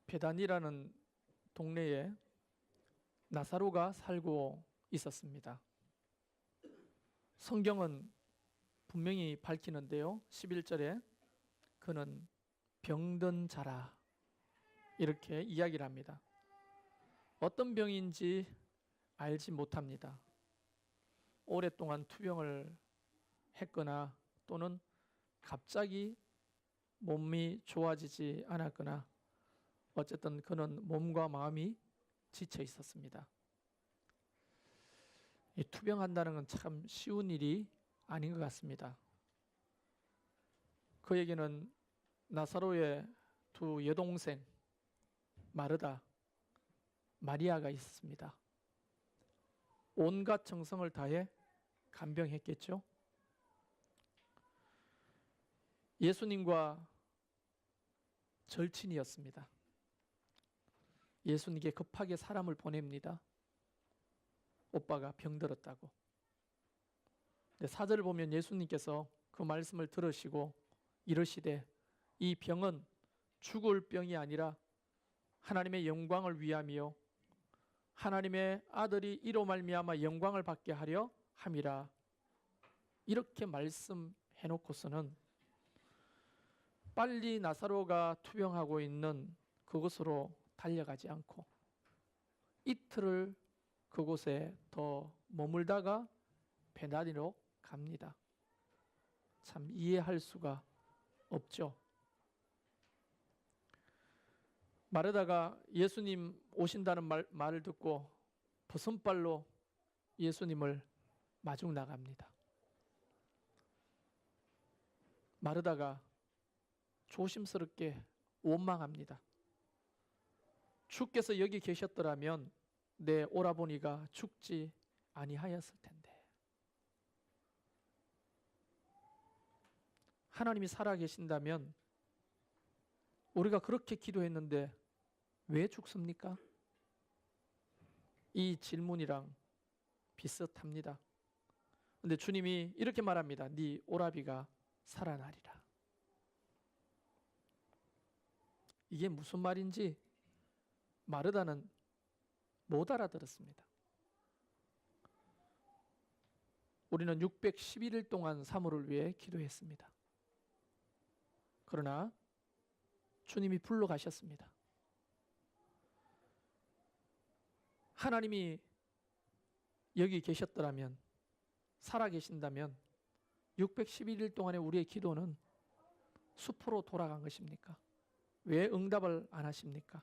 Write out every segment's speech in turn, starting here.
베단이라는 동네에 나사로가 살고 있었습니다. 성경은 분명히 밝히는데요. 11절에 그는 병든 자라 이렇게 이야기를 합니다. 어떤 병인지 알지 못합니다. 오랫동안 투병을 했거나 또는 갑자기 몸이 좋아지지 않았거나 어쨌든 그는 몸과 마음이 지쳐 있었습니다. 이 투병한다는 건 참 쉬운 일이 아닌 것 같습니다. 그에게는 나사로의 두 여동생 마르다, 마리아가 있었습니다. 온갖 정성을 다해 간병했겠죠. 예수님과 절친이었습니다. 예수님께 급하게 사람을 보냅니다. 오빠가 병들었다고. 4절을 보면 예수님께서 그 말씀을 들으시고 이르시되 이 병은 죽을 병이 아니라 하나님의 영광을 위함이요 하나님의 아들이 이로 말미암아 영광을 받게 하려 함이라. 이렇게 말씀해 놓고서는 빨리 나사로가 투병하고 있는 그곳으로 달려가지 않고 이틀을 그곳에 더 머물다가 베다니로 갑니다. 참 이해할 수가 없죠. 마르다가 예수님 오신다는 말을 듣고 버선발로 예수님을 마중 나갑니다. 마르다가 조심스럽게 원망합니다. 주께서 여기 계셨더라면 내 오라버니가 죽지 아니하였을 텐데. 하나님이 살아계신다면 우리가 그렇게 기도했는데 왜 죽습니까? 이 질문이랑 비슷합니다. 그런데 주님이 이렇게 말합니다. 네 오라비가 살아나리라. 이게 무슨 말인지 마르다는 못 알아들었습니다. 우리는 611일 동안 사모를 위해 기도했습니다. 그러나 주님이 불러가셨습니다. 하나님이 여기 계셨더라면, 살아계신다면 611일 동안의 우리의 기도는 숲으로 돌아간 것입니까? 왜 응답을 안 하십니까?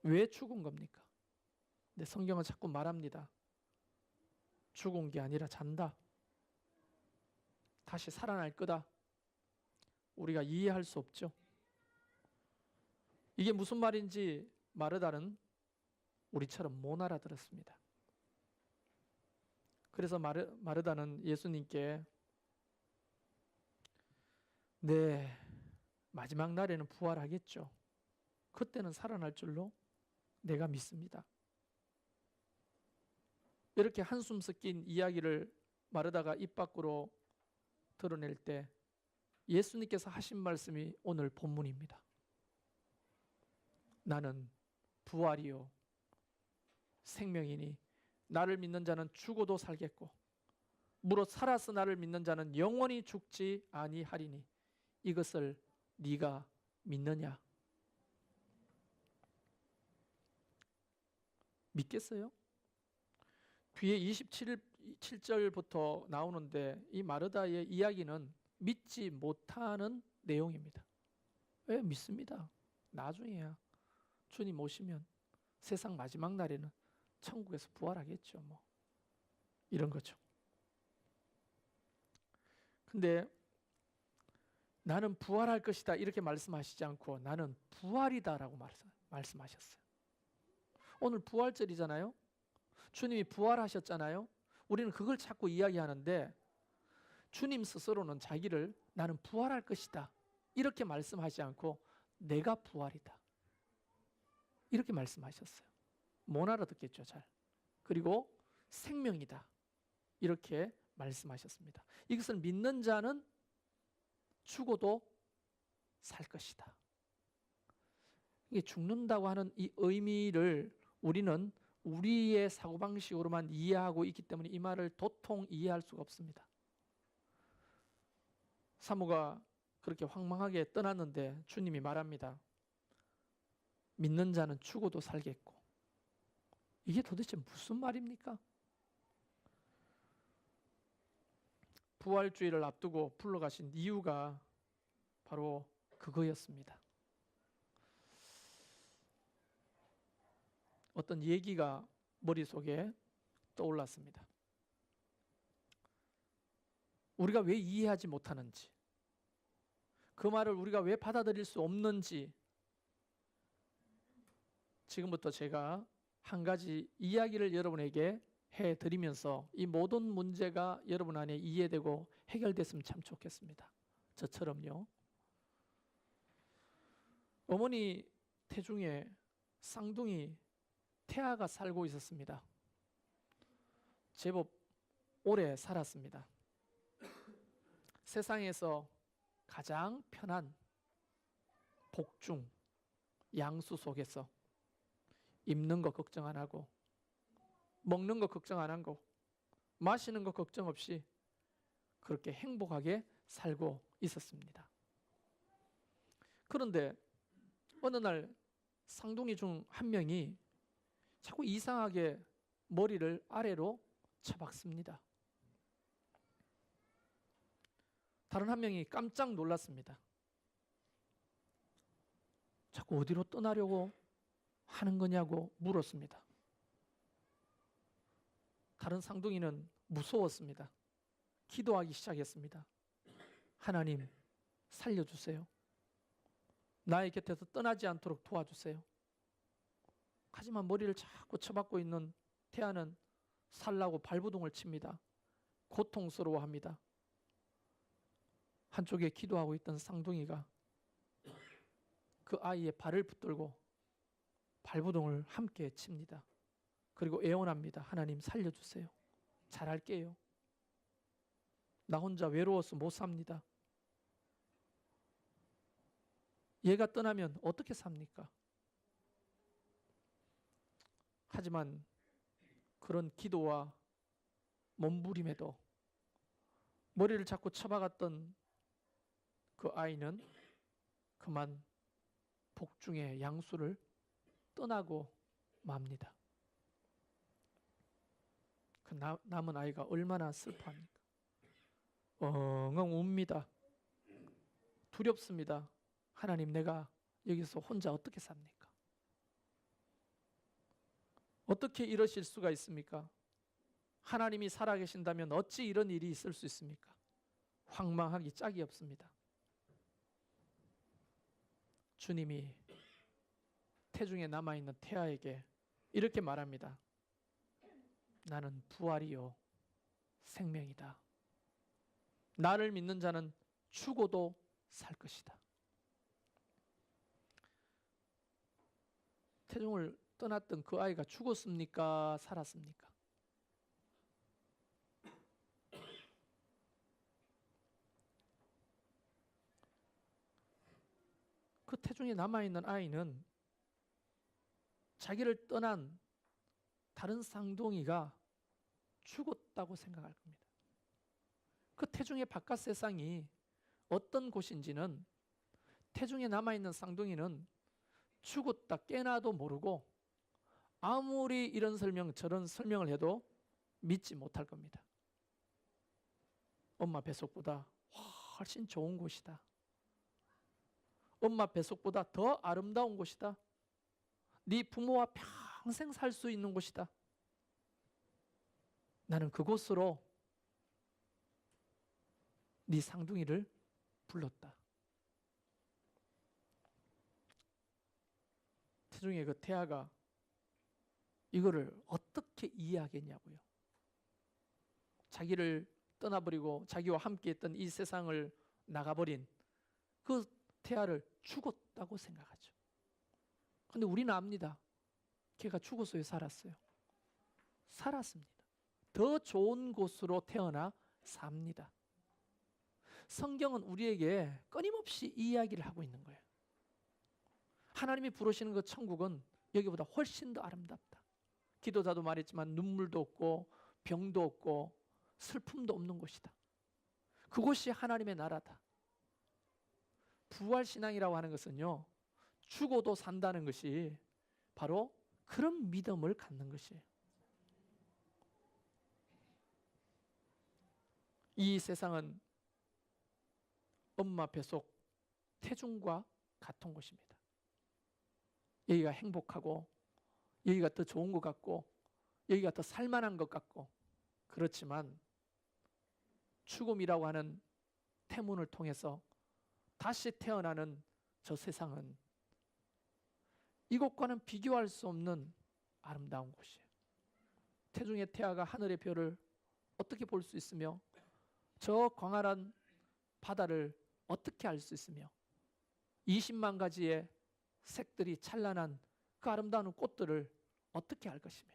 왜 죽은 겁니까? 근데 성경은 자꾸 말합니다. 죽은 게 아니라 잔다. 다시 살아날 거다. 우리가 이해할 수 없죠. 이게 무슨 말인지 마르다는 우리처럼 못 알아들었습니다. 그래서 마르다는 예수님께 네, 마지막 날에는 부활하겠죠. 그때는 살아날 줄로 내가 믿습니다. 이렇게 한숨 섞인 이야기를 마르다가 입 밖으로 드러낼 때 예수님께서 하신 말씀이 오늘 본문입니다. 나는 부활이요 생명이니 나를 믿는 자는 죽어도 살겠고 무릇 살아서 나를 믿는 자는 영원히 죽지 아니하리니 이것을 네가 믿느냐? 믿겠어요? 뒤에 27절부터 나오는데 이 마르다의 이야기는 믿지 못하는 내용입니다. 왜? 믿습니다. 나중에야 주님 오시면 세상 마지막 날에는 천국에서 부활하겠죠. 뭐 이런 거죠. 근데 나는 부활할 것이다 이렇게 말씀하시지 않고 나는 부활이다라고 말씀하셨어요. 오늘 부활절이잖아요. 주님이 부활하셨잖아요. 우리는 그걸 자꾸 이야기하는데 주님 스스로는 자기를 나는 부활할 것이다 이렇게 말씀하지 않고 내가 부활이다 이렇게 말씀하셨어요. 못 알아듣겠죠, 잘. 그리고 생명이다 이렇게 말씀하셨습니다. 이것을 믿는 자는 죽어도 살 것이다. 이게 죽는다고 하는 이 의미를 우리는 우리의 사고방식으로만 이해하고 있기 때문에 이 말을 도통 이해할 수가 없습니다. 사모가 그렇게 황망하게 떠났는데 주님이 말합니다. 믿는 자는 죽어도 살겠고. 이게 도대체 무슨 말입니까? 부활주의를 앞두고 불러가신 이유가 바로 그거였습니다. 어떤 얘기가 머릿속에 떠올랐습니다. 우리가 왜 이해하지 못하는지, 그 말을 우리가 왜 받아들일 수 없는지 지금부터 제가 한 가지 이야기를 여러분에게 해드리면서 이 모든 문제가 여러분 안에 이해되고 해결됐으면 참 좋겠습니다. 저처럼요. 어머니 태중에 쌍둥이 태아가 살고 있었습니다. 제법 오래 살았습니다. 세상에서 가장 편한 복중, 양수 속에서 입는 거 걱정 안 하고, 먹는 거 걱정 안 하고, 마시는 거 걱정 없이 그렇게 행복하게 살고 있었습니다. 그런데 어느 날 쌍둥이 중 한 명이 자꾸 이상하게 머리를 아래로 쳐박습니다. 다른 한 명이 깜짝 놀랐습니다. 자꾸 어디로 떠나려고 하는 거냐고 물었습니다. 다른 쌍둥이는 무서웠습니다. 기도하기 시작했습니다. 하나님, 살려주세요. 나의 곁에서 떠나지 않도록 도와주세요. 하지만 머리를 자꾸 쳐박고 있는 태아는 살라고 발버둥을 칩니다. 고통스러워합니다. 한쪽에 기도하고 있던 쌍둥이가 그 아이의 발을 붙들고 발버둥을 함께 칩니다. 그리고 애원합니다. 하나님 살려주세요. 잘할게요. 나 혼자 외로워서 못 삽니다. 얘가 떠나면 어떻게 삽니까? 하지만 그런 기도와 몸부림에도 머리를 자꾸 쳐박았던 그 아이는 그만 복중의 양수를 떠나고 맙니다. 그 남은 아이가 얼마나 슬퍼합니까? 엉엉 웁니다. 두렵습니다. 하나님, 내가 여기서 혼자 어떻게 삽니까? 어떻게 이러실 수가 있습니까? 하나님이 살아계신다면 어찌 이런 일이 있을 수 있습니까? 황망하기 짝이 없습니다. 주님이 태중에 남아있는 태아에게 이렇게 말합니다. 나는 부활이요 생명이다. 나를 믿는 자는 죽어도 살 것이다. 태중을 떠났던 그 아이가 죽었습니까? 살았습니까? 그 태중에 남아있는 아이는 자기를 떠난 다른 쌍둥이가 죽었다고 생각할 겁니다. 그 태중의 바깥 세상이 어떤 곳인지는 태중에 남아있는 쌍둥이는 죽었다 깨나도 모르고 아무리 이런 설명 저런 설명을 해도 믿지 못할 겁니다. 엄마 뱃속보다 훨씬 좋은 곳이다. 엄마 뱃속보다 더 아름다운 곳이다. 네 부모와 평생 살 수 있는 곳이다. 나는 그곳으로 네 쌍둥이를 불렀다. 태중의 그 태아가 이거를 어떻게 이해하겠냐고요. 자기를 떠나버리고 자기와 함께했던 이 세상을 나가버린 그 태아를 죽었다고 생각하죠. 근데 우리는 압니다. 걔가 죽었어요, 살았어요? 살았습니다. 더 좋은 곳으로 태어나 삽니다. 성경은 우리에게 끊임없이 이야기를 하고 있는 거예요. 하나님이 부르시는 그 천국은 여기보다 훨씬 더 아름답다. 기도자도 말했지만 눈물도 없고 병도 없고 슬픔도 없는 곳이다. 그곳이 하나님의 나라다. 부활신앙이라고 하는 것은요, 죽어도 산다는 것이 바로 그런 믿음을 갖는 것이에요. 이 세상은 엄마 뱃속 태중과 같은 곳입니다. 여기가 행복하고 여기가 더 좋은 것 같고 여기가 더 살만한 것 같고, 그렇지만 죽음이라고 하는 태문을 통해서 다시 태어나는 저 세상은 이곳과는 비교할 수 없는 아름다운 곳이에요. 태중의 태아가 하늘의 별을 어떻게 볼 수 있으며 저 광활한 바다를 어떻게 알 수 있으며 20만 가지의 색들이 찬란한 그 아름다운 꽃들을 어떻게 알 것이며,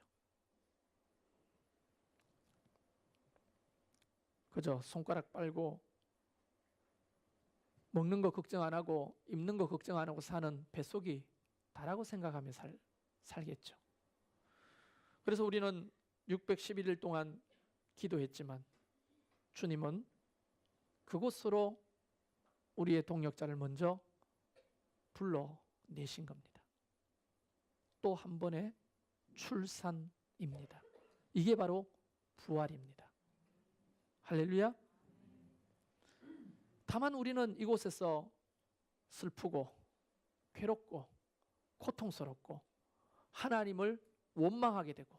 그저 손가락 빨고 먹는 거 걱정 안 하고 입는 거 걱정 안 하고 사는 뱃속이 다라고 생각하며 살겠죠. 그래서 우리는 611일 동안 기도했지만 주님은 그곳으로 우리의 동역자를 먼저 불러내신 겁니다. 또 한 번의 출산입니다. 이게 바로 부활입니다. 할렐루야. 다만 우리는 이곳에서 슬프고 괴롭고 고통스럽고 하나님을 원망하게 되고,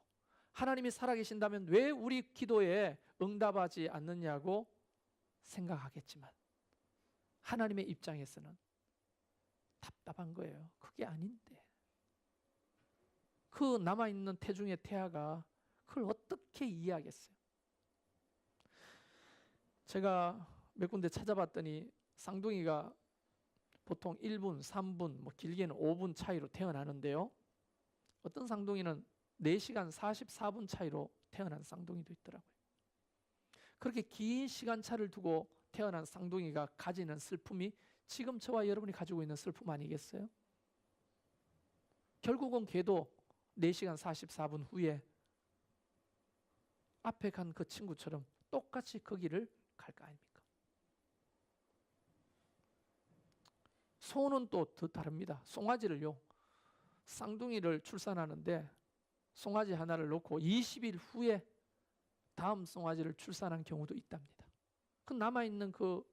하나님이 살아계신다면 왜 우리 기도에 응답하지 않느냐고 생각하겠지만, 하나님의 입장에서는 답답한 거예요. 그게 아닌데 그 남아있는 태중의 태아가 그걸 어떻게 이해하겠어요? 제가 몇 군데 찾아봤더니 쌍둥이가 보통 1분, 3분, 뭐 길게는 5분 차이로 태어나는데요, 어떤 쌍둥이는 4시간 44분 차이로 태어난 쌍둥이도 있더라고요. 그렇게 긴 시간차를 두고 태어난 쌍둥이가 가지는 슬픔이 지금 저와 여러분이 가지고 있는 슬픔 아니겠어요? 결국은 걔도 4시간 44분 후에 앞에 간 그 친구처럼 똑같이 그 길을 갈 거 아닙니까? 소는 또 더 다릅니다. 송아지를요, 쌍둥이를 출산하는데 송아지 하나를 놓고 20일 후에 다음 송아지를 출산한 경우도 있답니다. 그 남아있는 그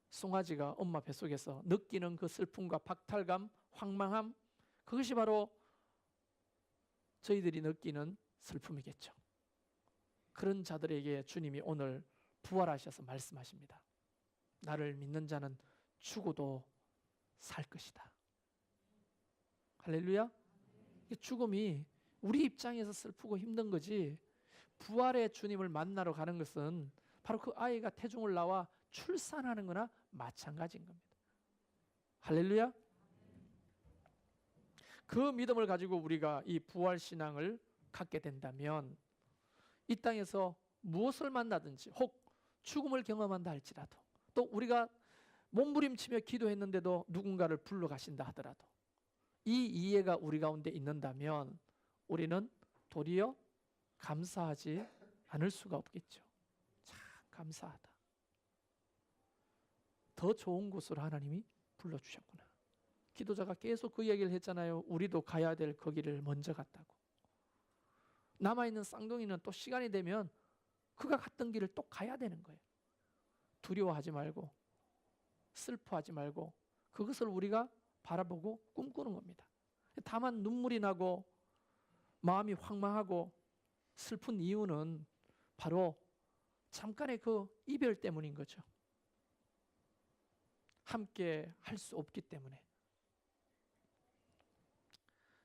송아지가 엄마 뱃속에서 느끼는 그 슬픔과 박탈감, 황망함, 그것이 바로 저희들이 느끼는 슬픔이겠죠. 그런 자들에게 주님이 오늘 부활하셔서 말씀하십니다. 나를 믿는 자는 죽어도 살 것이다. 할렐루야. 죽음이 우리 입장에서 슬프고 힘든 거지, 부활의 주님을 만나러 가는 것은 바로 그 아이가 태중을 나와 출산하는 거나 마찬가지인 겁니다. 할렐루야. 그 믿음을 가지고 우리가 이 부활신앙을 갖게 된다면 이 땅에서 무엇을 만나든지, 혹 죽음을 경험한다 할지라도, 또 우리가 몸부림치며 기도했는데도 누군가를 불러가신다 하더라도 이 이해가 우리 가운데 있는다면 우리는 도리어 감사하지 않을 수가 없겠죠. 참 감사하다. 더 좋은 곳으로 하나님이 불러주셨구나. 기도자가 계속 그 얘기를 했잖아요. 우리도 가야 될 거기를 먼저 갔다고. 남아있는 쌍둥이는 또 시간이 되면 그가 갔던 길을 또 가야 되는 거예요. 두려워하지 말고 슬퍼하지 말고 그것을 우리가 바라보고 꿈꾸는 겁니다. 다만 눈물이 나고 마음이 황망하고 슬픈 이유는 바로 잠깐의 그 이별 때문인 거죠. 함께 할 수 없기 때문에.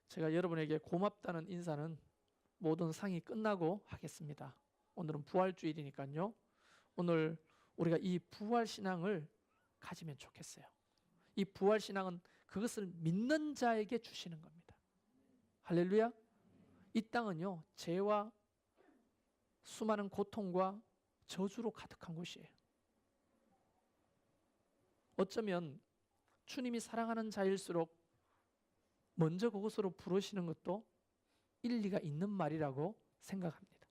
제가 여러분에게 고맙다는 인사는 모든 상이 끝나고 하겠습니다. 오늘은 부활주일이니까요. 오늘 우리가 이 부활신앙을 가지면 좋겠어요. 이 부활신앙은 그것을 믿는 자에게 주시는 겁니다. 할렐루야. 이 땅은요, 죄와 수많은 고통과 저주로 가득한 곳이에요. 어쩌면 주님이 사랑하는 자일수록 먼저 그곳으로 부르시는 것도 일리가 있는 말이라고 생각합니다.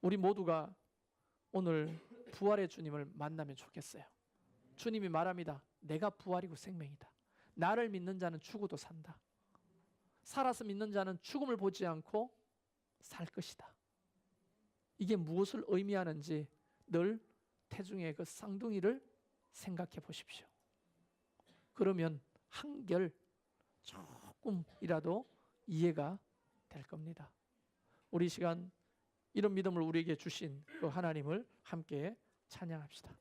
우리 모두가 오늘 부활의 주님을 만나면 좋겠어요. 주님이 말합니다. 내가 부활이고 생명이다. 나를 믿는 자는 죽어도 산다. 살아서 믿는 자는 죽음을 보지 않고 살 것이다. 이게 무엇을 의미하는지 늘 태중의 그 쌍둥이를 생각해 보십시오. 그러면 한결 조금이라도 이해가 될 겁니다. 우리 시간 이런 믿음을 우리에게 주신 그 하나님을 함께 찬양합시다.